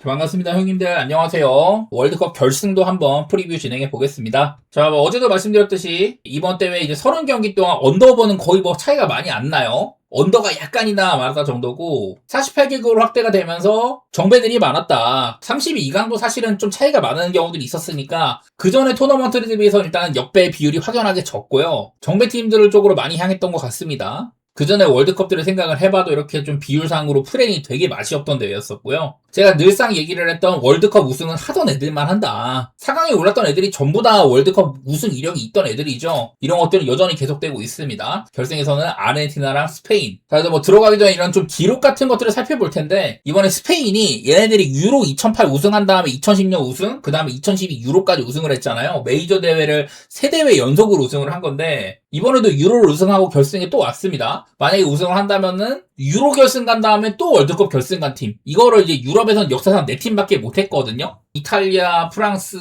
반갑습니다, 형님들. 안녕하세요. 월드컵 결승도 한번 프리뷰 진행해 보겠습니다. 자, 어제도 말씀드렸듯이 이번 대회 이제 30경기 동안 언더오버는 거의 차이가 많이 안 나요. 언더가 약간이나 많았다 정도고 48개국으로 확대가 되면서 정배들이 많았다. 32강도 사실은 좀 차이가 많은 경우들이 있었으니까 그 전에 토너먼트들에 비해서 일단 역배 비율이 확연하게 적고요. 정배팀들 쪽으로 많이 향했던 것 같습니다. 그 전에 월드컵들을 생각을 해봐도 이렇게 좀 비율상으로 프레임이 되게 맛이 없던 대회였었고요. 제가 늘상 얘기를 했던 월드컵 우승은 하던 애들만 한다. 4강에 올랐던 애들이 전부 다 월드컵 우승 이력이 있던 애들이죠. 이런 것들은 여전히 계속되고 있습니다. 결승에서는 아르헨티나랑 스페인. 자, 그래서 들어가기 전에 이런 좀 기록 같은 것들을 살펴볼 텐데, 이번에 스페인이 얘네들이 유로 2008 우승한 다음에 2010년 우승, 그 다음에 2012 유로까지 우승을 했잖아요. 메이저 대회를 3대회 연속으로 우승을 한 건데, 이번에도 유로를 우승하고 결승에 또 왔습니다. 만약에 우승을 한다면은 유로 결승 간 다음에 또 월드컵 결승 간 팀. 이거를 이제 유럽에서는 역사상 4팀밖에 못했거든요. 이탈리아, 프랑스,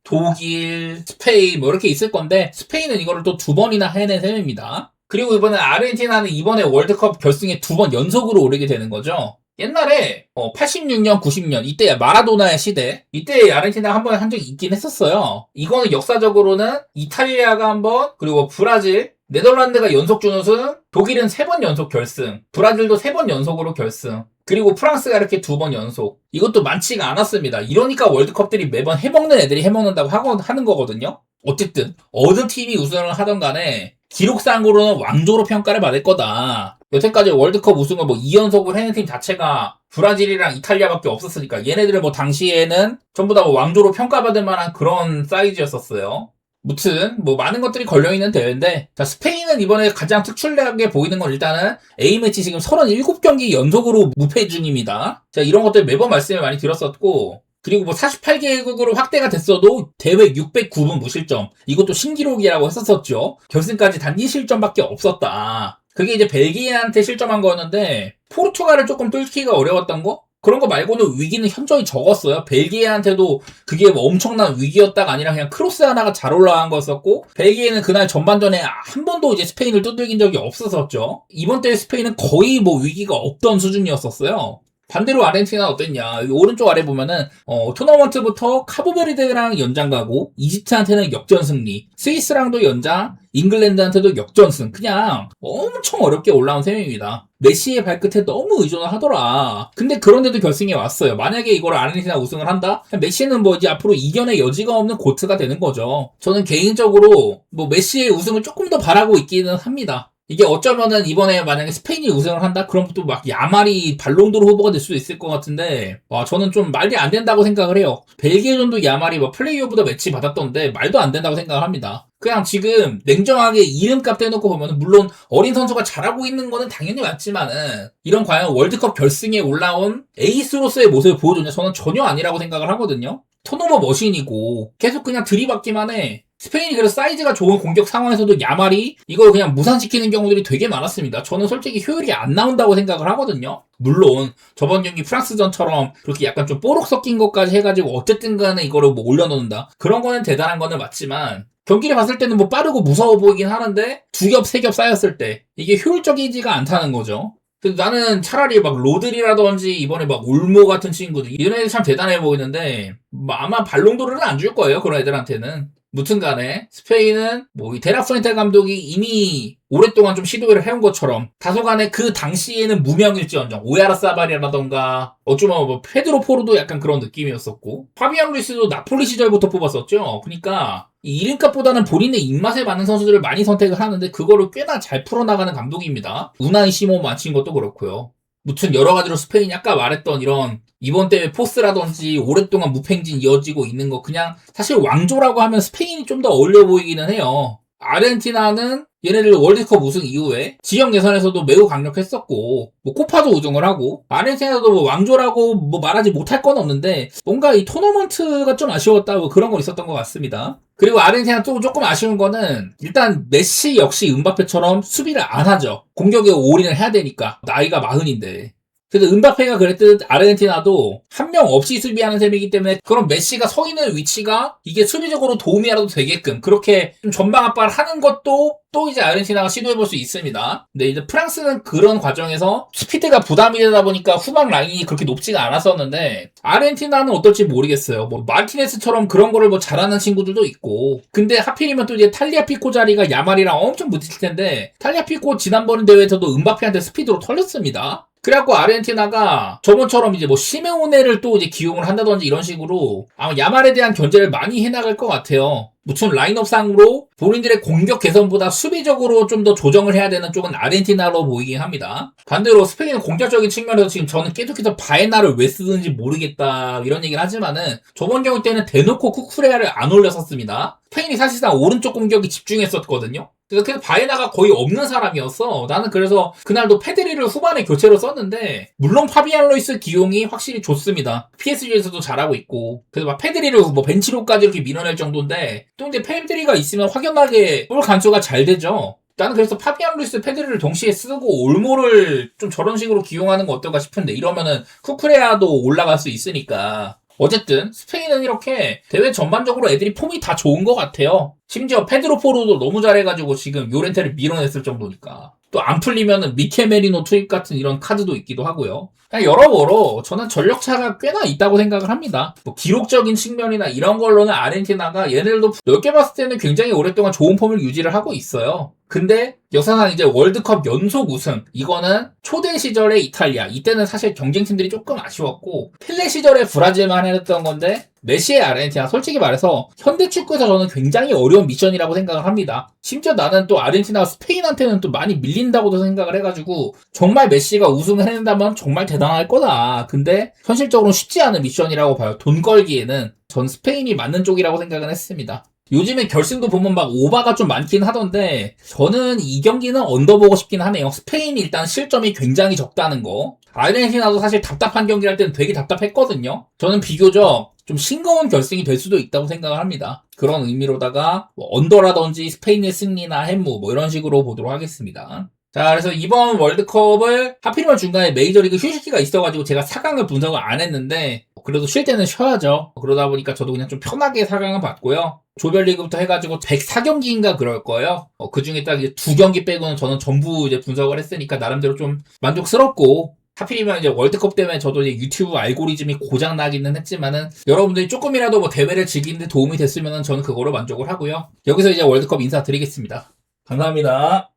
독일, 스페인 이렇게 있을 건데 스페인은 이거를 또 2번이나 해낸 셈입니다. 그리고 이번에 아르헨티나는 이번에 월드컵 결승에 2번 연속으로 오르게 되는 거죠. 옛날에 86년, 90년 이때 마라도나의 시대 이때 아르헨티나가 한 번 한 적이 있긴 했었어요. 이거는 역사적으로는 이탈리아가 한 번, 그리고 브라질, 네덜란드가 연속 준우승, 독일은 3번 연속 결승, 브라질도 3번 연속으로 결승, 그리고 프랑스가 이렇게 2번 연속. 이것도 많지가 않았습니다. 이러니까 월드컵들이 매번 해먹는 애들이 해먹는다고 하는 거거든요. 어쨌든 어느 팀이 우승을 하던 간에 기록상으로는 왕조로 평가를 받을 거다. 여태까지 월드컵 우승을 2연속을 해낸 팀 자체가 브라질이랑 이탈리아밖에 없었으니까 얘네들은 당시에는 전부 다 왕조로 평가받을 만한 그런 사이즈였었어요. 무튼 많은 것들이 걸려있는 대회인데, 자, 스페인은 이번에 가장 특출나게 보이는 건 일단은 A매치 지금 37경기 연속으로 무패 중입니다. 자, 이런 것들 매번 말씀을 많이 드렸었고, 그리고 48개국으로 확대가 됐어도 대회 609분 무실점, 이것도 신기록이라고 했었었죠. 결승까지 단 2실점밖에 없었다. 그게 이제 벨기에한테 실점한 거였는데 포르투갈을 조금 뚫기가 어려웠던 거? 그런 거 말고는 위기는 현저히 적었어요. 벨기에한테도 그게 엄청난 위기였다가 아니라 그냥 크로스 하나가 잘 올라간 거였었고, 벨기에는 그날 전반전에 한 번도 이제 스페인을 두들긴 적이 없었었죠. 이번 대회 스페인은 거의 위기가 없던 수준이었었어요. 반대로 아르헨티나는 어땠냐. 오른쪽 아래 보면은 토너먼트부터 카보베르데랑 연장 가고, 이집트한테는 역전 승리, 스위스랑도 연장, 잉글랜드한테도 역전승. 그냥 엄청 어렵게 올라온 셈입니다. 메시의 발끝에 너무 의존을 하더라. 근데 그런데도 결승에 왔어요. 만약에 이걸 아르헨티나 우승을 한다? 메시는 이제 앞으로 이견의 여지가 없는 고트가 되는 거죠. 저는 개인적으로 메시의 우승을 조금 더 바라고 있기는 합니다. 이게 어쩌면은 이번에 만약에 스페인이 우승을 한다? 그럼 또 야말이 발롱도르 후보가 될 수도 있을 것 같은데, 저는 좀 말이 안 된다고 생각을 해요. 벨기에전도 야말이 플레이 오브 더 매치 받았던데 말도 안 된다고 생각을 합니다. 그냥 지금 냉정하게 이름값 떼놓고 보면, 물론 어린 선수가 잘하고 있는 거는 당연히 맞지만은 이런 과연 월드컵 결승에 올라온 에이스로서의 모습을 보여줬냐? 저는 전혀 아니라고 생각을 하거든요. 턴오버 머신이고 계속 그냥 들이받기만 해. 스페인이 그래서 사이즈가 좋은 공격 상황에서도 야말이 이걸 그냥 무산시키는 경우들이 되게 많았습니다. 저는 솔직히 효율이 안 나온다고 생각을 하거든요. 물론 저번 경기 프랑스전처럼 그렇게 약간 좀 뽀록 섞인 것까지 해가지고 어쨌든 간에 이거를 올려놓는다, 그런 거는 대단한 거는 맞지만, 경기를 봤을 때는 빠르고 무서워 보이긴 하는데 2겹, 3겹 쌓였을 때 이게 효율적이지가 않다는 거죠. 그래서 나는 차라리 로드리라든지 이번에 올모 같은 친구들, 이런 애들 참 대단해 보이는데 아마 발롱도르는 안 줄 거예요, 그런 애들한테는. 무튼 간에 스페인은 이 데라프렌테 감독이 이미 오랫동안 좀 시도를 해온 것처럼 다소간에 그 당시에는 무명일지언정 오야라사발이라던가 어쩌면 페드로 포르도 약간 그런 느낌이었었고, 파비안 루이스도 나폴리 시절부터 뽑았었죠. 그러니까 이 이름값보다는 본인의 입맛에 맞는 선수들을 많이 선택을 하는데 그거를 꽤나 잘 풀어나가는 감독입니다. 우나이 시몬 마친 것도 그렇고요. 무튼 여러 가지로 스페인이 아까 말했던 이런 이번 대회 포스라든지 오랫동안 무팽진 이어지고 있는 거, 그냥 사실 왕조라고 하면 스페인이 좀 더 어울려 보이기는 해요. 아르헨티나는 얘네들 월드컵 우승 이후에 지역 예선에서도 매우 강력했었고, 코파도 우승을 하고, 아르헨티나도 왕조라고 말하지 못할 건 없는데 뭔가 이 토너먼트가 좀 아쉬웠다, 그런 건 있었던 것 같습니다. 그리고 아르헨티나 또 조금 아쉬운 거는 일단 메시 역시 은바페처럼 수비를 안 하죠. 공격에 올인을 해야 되니까. 나이가 40인데 그래서 은바페가 그랬듯 아르헨티나도 한 명 없이 수비하는 셈이기 때문에 그런 메시가 서 있는 위치가 이게 수비적으로 도움이라도 되게끔 그렇게 좀 전방 압박을 하는 것도 또 이제 아르헨티나가 시도해볼 수 있습니다. 근데 이제 프랑스는 그런 과정에서 스피드가 부담이 되다 보니까 후방 라인이 그렇게 높지가 않았었는데 아르헨티나는 어떨지 모르겠어요. 뭐 마르티네스처럼 그런 거를 뭐 잘하는 친구들도 있고 근데 하필이면 또 이제 탈리아피코 자리가 야말이랑 엄청 붙을 텐데 탈리아피코 지난번 대회에서도 은바페한테 스피드로 털렸습니다. 그래갖고 아르헨티나가 저번처럼 이제 뭐 시메오네를 또 이제 기용을 한다든지 이런 식으로 아마 야말에 대한 견제를 많이 해나갈 것 같아요. 무슨 라인업상으로 본인들의 공격 개선보다 수비적으로 좀 더 조정을 해야 되는 쪽은 아르헨티나로 보이긴 합니다. 반대로 스페인은 공격적인 측면에서 지금 저는 계속해서 바에나를 왜 쓰는지 모르겠다 이런 얘기를 하지만은 저번 경기 때는 대놓고 쿠쿠레아를 안 올렸었습니다. 스페인이 사실상 오른쪽 공격이 집중했었거든요. 그래서 바에나가 거의 없는 사람이었어. 나는 그래서 그날도 페드리를 후반에 교체로 썼는데 물론 파비안 루이스 기용이 확실히 좋습니다. PSG에서도 잘하고 있고 그래서 막 페드리를 뭐 벤치로까지 이렇게 밀어낼 정도인데 또 이제 페드리가 있으면 확연하게 볼 간수가 잘 되죠. 나는 그래서 파비안 루이스 페드리를 동시에 쓰고 올모를 좀 저런 식으로 기용하는 거 어떨까 싶은데 이러면은 쿠쿠레아도 올라갈 수 있으니까 어쨌든 스페인은 이렇게 대회 전반적으로 애들이 폼이 다 좋은 것 같아요. 심지어 페드로 포로도 너무 잘해가지고 지금 요렌테를 밀어냈을 정도니까. 또 안 풀리면은 미켈 메리노 투입 같은 이런 카드도 있기도 하고요. 그냥 여러모로 저는 전력차가 꽤나 있다고 생각을 합니다. 뭐 기록적인 측면이나 이런 걸로는 아르헨티나가 얘네들도 넓게 봤을 때는 굉장히 오랫동안 좋은 폼을 유지를 하고 있어요. 근데 역사상 이제 월드컵 연속 우승 이거는 초대 시절의 이탈리아 이때는 사실 경쟁팀들이 조금 아쉬웠고 펠레 시절의 브라질만 해냈던 건데 메시의 아르헨티나 솔직히 말해서 현대 축구에서 저는 굉장히 어려운 미션이라고 생각을 합니다. 심지어 나는 또 아르헨티나가 스페인한테는 또 많이 밀린다고도 생각을 해가지고 정말 메시가 우승을 해낸다면 정말 대단할 거다. 근데 현실적으로는 쉽지 않은 미션이라고 봐요. 돈 걸기에는 전 스페인이 맞는 쪽이라고 생각은 했습니다. 요즘에 결승도 보면 막 오바가 좀 많긴 하던데 저는 이 경기는 언더보고 싶긴 하네요. 스페인이 일단 실점이 굉장히 적다는 거. 아르헨티나도 사실 답답한 경기를 할 때는 되게 답답했거든요. 저는 비교적 좀 싱거운 결승이 될 수도 있다고 생각을 합니다. 그런 의미로다가 뭐 언더라든지 스페인의 승리나 햄무 뭐 이런 식으로 보도록 하겠습니다. 자, 그래서 이번 월드컵을 하필이면 중간에 메이저리그 휴식기가 있어가지고 제가 4강을 분석을 안 했는데 그래도 쉴 때는 쉬어야죠. 그러다 보니까 저도 그냥 좀 편하게 4강을 봤고요. 조별리그부터 해가지고 104경기인가 그럴 거예요. 그 중에 딱 2경기 빼고는 저는 전부 이제 분석을 했으니까 나름대로 좀 만족스럽고 하필이면 이제 월드컵 때문에 저도 이제 유튜브 알고리즘이 고장나기는 했지만은 여러분들이 조금이라도 뭐 대회를 즐기는데 도움이 됐으면은 저는 그거로 만족을 하고요. 여기서 이제 월드컵 인사드리겠습니다. 감사합니다.